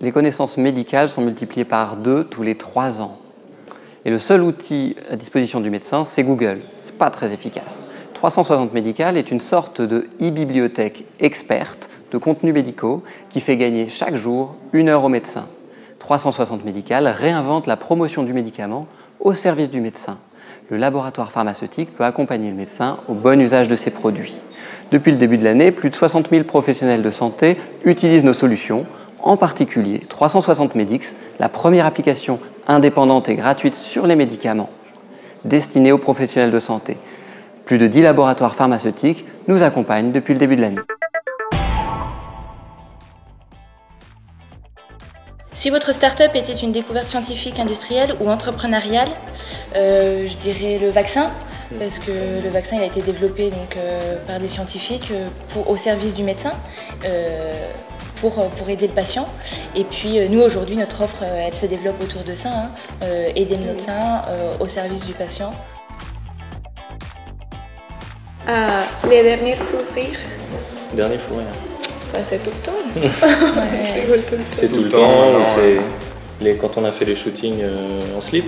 les connaissances médicales sont multipliées par 2 tous les 3 ans. Et le seul outil à disposition du médecin, c'est Google. C'est pas très efficace. 360 Médical est une sorte de e-bibliothèque experte de contenus médicaux qui fait gagner chaque jour 1 heure au médecin. 360 Médical réinvente la promotion du médicament au service du médecin. Le laboratoire pharmaceutique peut accompagner le médecin au bon usage de ses produits. Depuis le début de l'année, plus de 60 000 professionnels de santé utilisent nos solutions, en particulier 360 Medix, la première application indépendante et gratuite sur les médicaments, destinée aux professionnels de santé. Plus de 10 laboratoires pharmaceutiques nous accompagnent depuis le début de l'année. Si votre start-up était une découverte scientifique, industrielle ou entrepreneuriale, je dirais le vaccin, parce que le vaccin il a été développé donc, par des scientifiques au service du médecin, pour aider le patient. Et puis nous aujourd'hui, notre offre elle se développe autour de ça, aider le médecin au service du patient. Les derniers fous rires. Dernier fou rire. Bah, c'est tout le temps. C'est tout le temps, ou c'est quand on a fait les shootings en slip.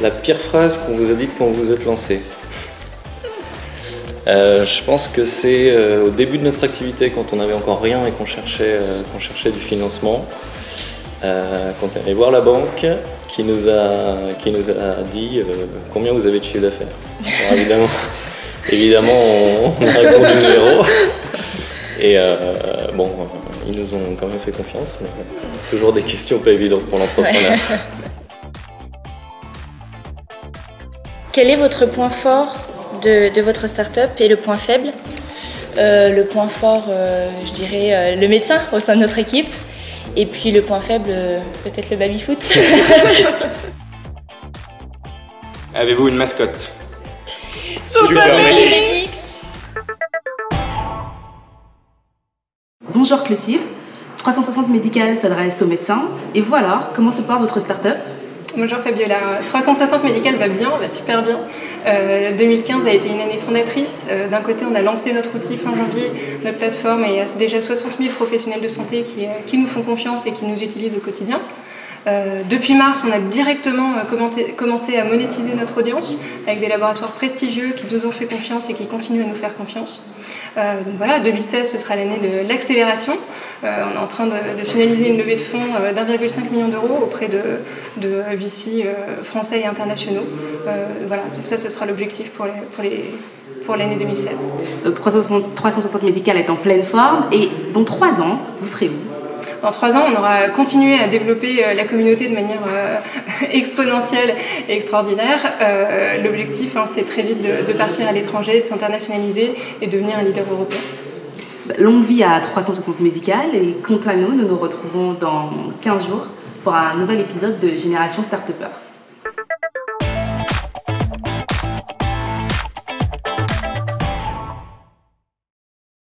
La pire phrase qu'on vous a dite quand vous vous êtes lancé. Je pense que c'est au début de notre activité, quand on n'avait encore rien et qu'on cherchait du financement, quand on est allé voir la banque qui nous a dit combien vous avez de chiffre d'affaires. Évidemment, on a répondu 0. Et ils nous ont quand même fait confiance, mais toujours des questions pas évidentes pour l'entrepreneur. Quel est votre point fort de votre start-up et le point faible? Le point fort, je dirais le médecin au sein de notre équipe. Et puis le point faible, peut-être le baby-foot. Avez-vous une mascotte? Super Medix. Bonjour Clotilde, 360 Médical s'adresse aux médecins. Et voilà, comment se porte votre start-up? Bonjour Fabiola, 360 Médical va bien, va super bien. 2015 a été une année fondatrice. D'un côté, on a lancé notre outil fin janvier, notre plateforme, et il y a déjà 60 000 professionnels de santé qui nous font confiance et qui nous utilisent au quotidien. Depuis mars, on a directement commencé à monétiser notre audience avec des laboratoires prestigieux qui nous ont fait confiance et qui continuent à nous faire confiance. Donc voilà, 2016, ce sera l'année de l'accélération. On est en train de finaliser une levée de fonds d'1,5 million d'euros auprès de VC français et internationaux. Voilà, donc ça, ce sera l'objectif pour l'année 2016. Donc 360 Médical est en pleine forme et dans 3 ans, vous serez où? Dans 3 ans, on aura continué à développer la communauté de manière exponentielle et extraordinaire. L'objectif, c'est très vite de partir à l'étranger, de s'internationaliser et de devenir un leader européen. Longue vie à 360 Médical et quant à nous, nous nous retrouvons dans 15 jours pour un nouvel épisode de Génération Start-Upper.